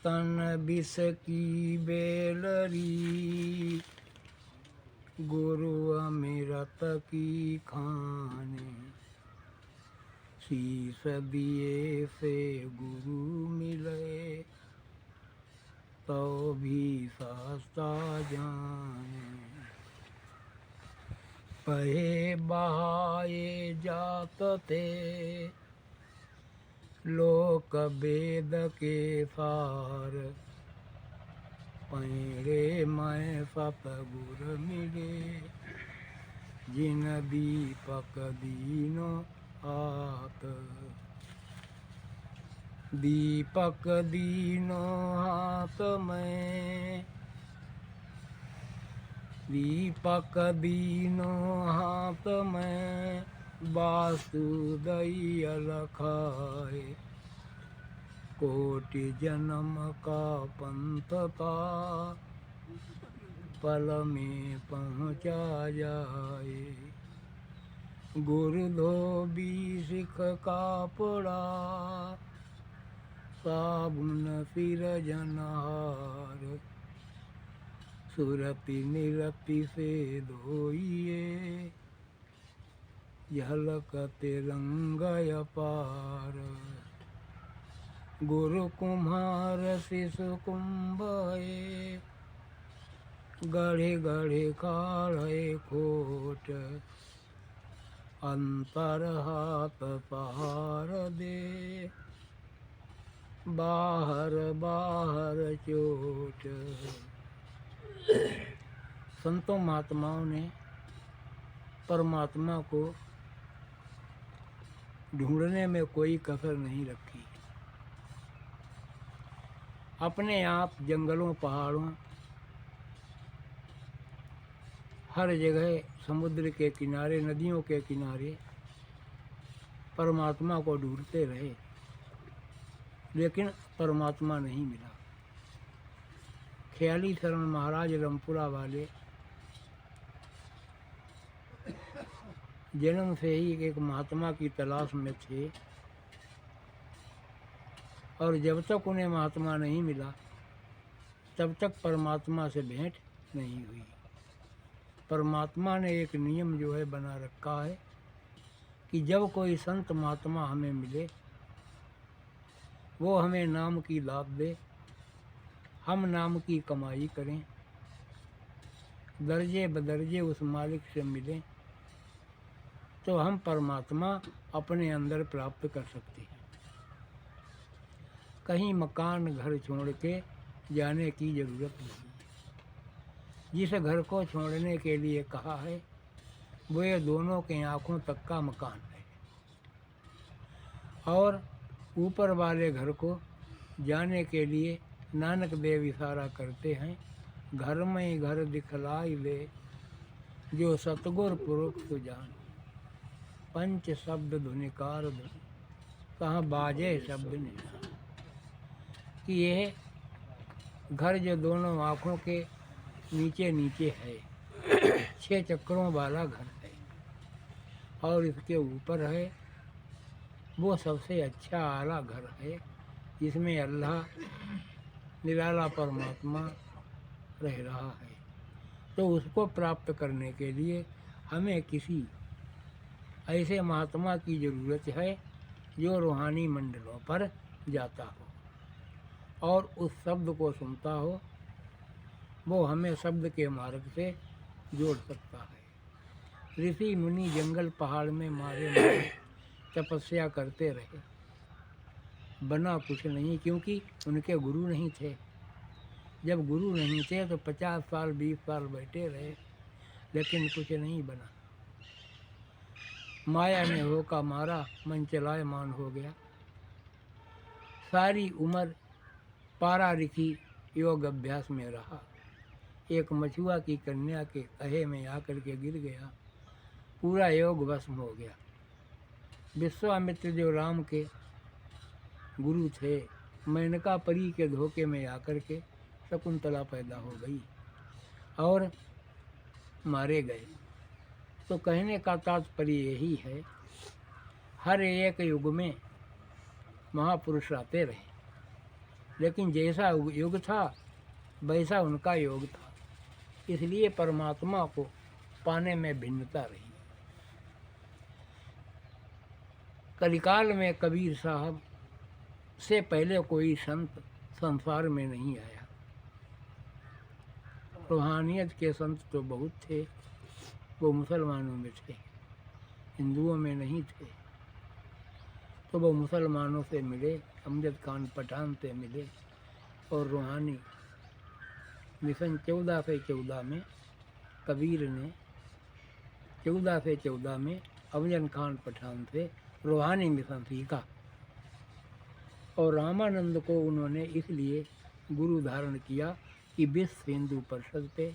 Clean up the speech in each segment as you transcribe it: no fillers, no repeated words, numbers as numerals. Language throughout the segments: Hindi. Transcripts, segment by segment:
तन बिस की बेलरी, गुरु अमृत की खाने, शीस दिए से गुरु मिले, तो भी सस्ता जाने। पहे बहाए जात थे लोक वेद के सार, पैरे मैं सतगुर मिले, जिन दीपक दीनो हाथ। दीपक दीनो हाथ में, दीपक दीनो हाथ में, वासुदेव लखाए। कोटि जन्म का पंथ था, पल में पहुँचा जाए। गुरु धोबी सिख का पड़ा, साबुन सिर जनहार। सुरति निरति से धोइए, झलकते रंग अपार। गुरु कुम्हार शिशु कुंभये, गढ़े गढ़े काढ़े खोट। अंतर हाथ पहार दे, बाहर बाहर चोट। संतों महात्माओं ने परमात्मा को ढूंढने में कोई कसर नहीं रखी। अपने आप जंगलों पहाड़ों हर जगह, समुद्र के किनारे नदियों के किनारे परमात्मा को ढूंढते रहे, लेकिन परमात्मा नहीं मिला। ख्याली शरण महाराज रामपुरा वाले जन्म से ही एक महात्मा की तलाश में थे, और जब तक उन्हें महात्मा नहीं मिला तब तक परमात्मा से भेंट नहीं हुई। परमात्मा ने एक नियम जो है बना रखा है कि जब कोई संत महात्मा हमें मिले, वो हमें नाम की दात दे, हम नाम की कमाई करें, दर्जे बदर्जे उस मालिक से मिलें, तो हम परमात्मा अपने अंदर प्राप्त कर सकते हैं। कहीं मकान घर छोड़ के जाने की जरूरत नहीं। जिस घर को छोड़ने के लिए कहा है वो ये दोनों के आँखों तक का मकान है, और ऊपर वाले घर को जाने के लिए नानक देव इशारा करते हैं, घर में घर दिखलाई दे, जो सतगुर पुरुष सुजान। पंच शब्द धुनिकार धुन, कहाँ बाजे शब्द निशान। कि यह घर जो दोनों आँखों के नीचे नीचे है, 6 चक्रों वाला घर है, और इसके ऊपर है वो सबसे अच्छा आला घर है, जिसमें अल्लाह निराला परमात्मा रह रहा है। तो उसको प्राप्त करने के लिए हमें किसी ऐसे महात्मा की ज़रूरत है जो रूहानी मंडलों पर जाता हो और उस शब्द को सुनता हो। वो हमें शब्द के मार्ग से जोड़ सकता है। ऋषि मुनि जंगल पहाड़ में मारे मारे तपस्या करते रहे, बना कुछ नहीं, क्योंकि उनके गुरु नहीं थे। जब गुरु नहीं थे तो 50 साल 20 साल बैठे रहे, लेकिन कुछ नहीं बना। माया ने होका मारा, मन चलायमान हो गया। सारी उम्र पारारिखी योग अभ्यास में रहा। एक मछुआ की कन्या के कहे में आकर के गिर गया, पूरा योग भस्म हो गया। विश्वामित्र जो राम के गुरु थे, मेनका परी के धोखे में आकर के शकुंतला पैदा हो गई और मारे गए। तो कहने का तात्पर्य यही है, हर एक युग में महापुरुष आते रहे, लेकिन जैसा युग था वैसा उनका योग था, इसलिए परमात्मा को पाने में भिन्नता रही। कलिकाल में कबीर साहब से पहले कोई संत संसार में नहीं आया। रूहानियत के संत तो बहुत थे, वो मुसलमानों में थे, हिंदुओं में नहीं थे। तो वो मुसलमानों से मिले, अमजद खान पठान से मिले, और रूहानी मिशन 14 से 14 में कबीर ने 14 से 14 में अमजद खान पठान से रूहानी मिशन सीखा। और रामानंद को उन्होंने इसलिए गुरु धारण किया कि विश्व हिंदू परिषद पे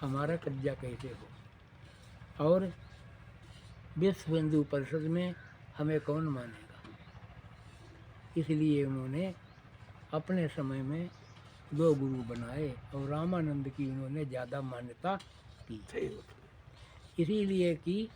हमारा कब्जा कैसे हो, और विश्व हिंदू परिषद में हमें कौन मानेगा। इसलिए उन्होंने अपने समय में 2 गुरु बनाए और रामानंद की उन्होंने ज़्यादा मान्यता की, इसीलिए कि